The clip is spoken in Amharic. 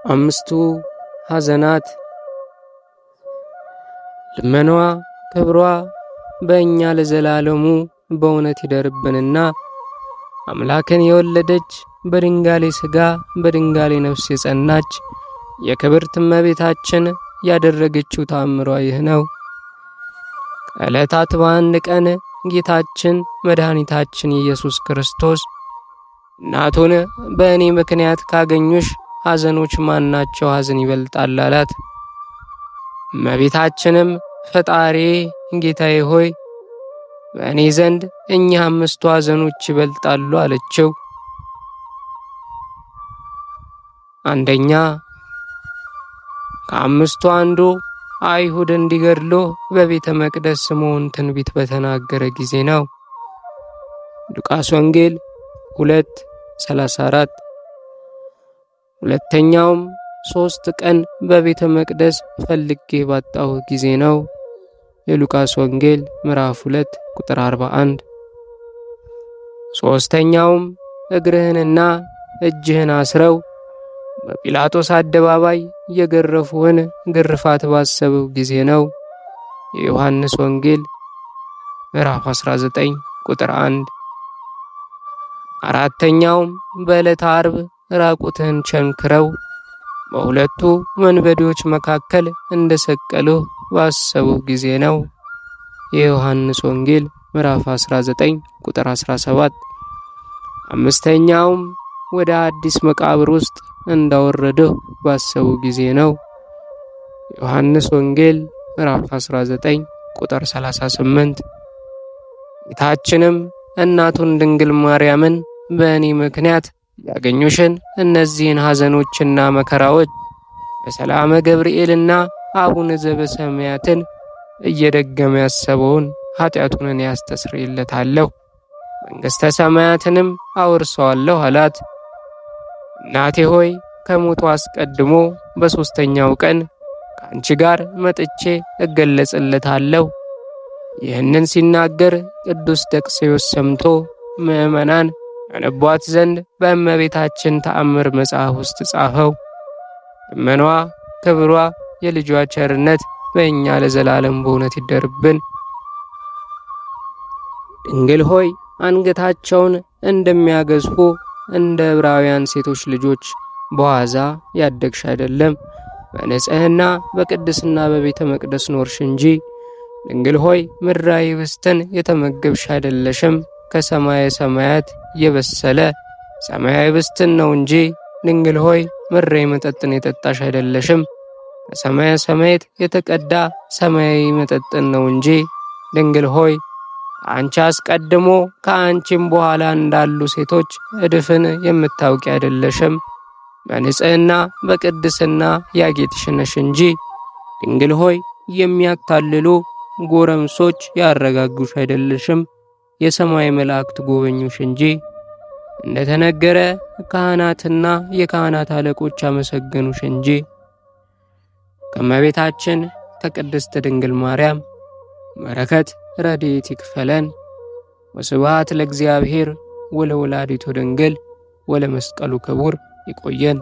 አምስቱ ሐዘናት ልመኗ ክብሯ በእኛ ለዘላለሙ በእውነት ይደርብንና አምላክን የወለደች በድንጋሌ ሥጋ በድንጋሌ ነፍስ የጸናች የክብርት እመቤታችን ያደረገችው ተአምሯ ይህ ነው። ከዕለታት በአንድ ቀን ጌታችን መድኃኒታችን ኢየሱስ ክርስቶስ እናቱን በእኔ ምክንያት ካገኙሽ ሐዘኖች ማናቸው ሐዘን ይበልጣል አላት። እመቤታችንም ፈጣሪዬ ጌታዬ ሆይ በእኔ ዘንድ እኚህ አምስቱ ሐዘኖች ይበልጣሉ አለችው። አንደኛ፣ ከአምስቱ አንዱ አይሁድ እንዲገድሎ በቤተ መቅደስ ስምዖን ትንቢት በተናገረ ጊዜ ነው። ሉቃስ ወንጌል 2:34። ሁለተኛውም 3 ቀን በቤተ መቅደስ ፈልጌ ባጣሁ ጊዜ ነው። የሉቃስ ወንጌል ምዕራፍ 2 ቁጥር 41። ሦስተኛውም እግርህንና እጅህን አስረው በጲላጦስ አደባባይ የገረፉህን ግርፋት ባሰበው ጊዜ ነው። የዮሐንስ ወንጌል ምዕራፍ 19 ቁጥር 1። አራተኛውም በዕለተ ዓርብ ራቁትህን ቸንክረው በሁለቱ መንበዴዎች መካከል እንደሰቀሉህ ባሰቡ ጊዜ ነው። የዮሐንስ ወንጌል ምዕራፍ 19 ቁጥር 17። አምስተኛውም ወደ አዲስ መቃብር ውስጥ እንዳወረደው ባሰቡ ጊዜ ነው። ዮሐንስ ወንጌል ምዕራፍ 19 ቁጥር 38። ጌታችንም እናቱን ድንግል ማርያምን በእኔ ምክንያት ያገኙሽን እነዚህን ሐዘኖችና መከራዎች በሰላመ ገብርኤልና አቡነ ዘበሰማያትን እየደገመ ያሰበውን ኃጢአቱን ያስተሰርይለታለሁ፣ መንግሥተ ሰማያትንም አወርሰዋለሁ አላት። እናቴ ሆይ ከሞቱ አስቀድሞ በሦስተኛው ቀን ከአንቺ ጋር መጥቼ እገለጽለታለሁ። ይህንን ሲናገር ቅዱስ ደቅስዮስ ሰምቶ ምዕመናን ያነቧት ዘንድ በእመቤታችን ተአምር መጽሐፍ ውስጥ ጻፈው። ልመኗ ክብሯ የልጇ ቸርነት በእኛ ለዘላለም በእውነት ይደርብን። ድንግል ሆይ አንገታቸውን እንደሚያገዝፉ እንደ ዕብራውያን ሴቶች ልጆች በዋዛ ያደግሽ አይደለም፣ በንጽሕና በቅድስና በቤተ መቅደስ ኖርሽ እንጂ። ድንግል ሆይ ምድራዊ ኅብስትን የተመገብሽ አይደለሽም፣ ከሰማየ ሰማያት የበሰለ ሰማያዊ ኅብስትን ነው እንጂ። ድንግል ሆይ ምድራዊ መጠጥን የጠጣሽ አይደለሽም፣ ከሰማየ ሰማያት የተቀዳ ሰማያዊ መጠጥን ነው እንጂ። ድንግል ሆይ ከአንቺ አስቀድሞ ከአንቺም በኋላ እንዳሉ ሴቶች እድፍን የምታውቂ አይደለሽም፣ በንጽሕና በቅድስና ያጌጥሽ ነሽ እንጂ። ድንግል ሆይ የሚያታልሉ ጎረምሶች ያረጋጉሽ አይደለሽም፣ የሰማይ መላእክት ጎበኙሽ እንጂ። እንደተነገረ ካህናትና የካህናት አለቆች አመሰገኑሽ እንጂ። ከእመቤታችን ከቅድስት ድንግል ማርያም በረከት ረድኤት ይክፈለን። ወስብሐት ለእግዚአብሔር ወለወላዲቱ ድንግል ወለመስቀሉ ክቡር። ይቆየን።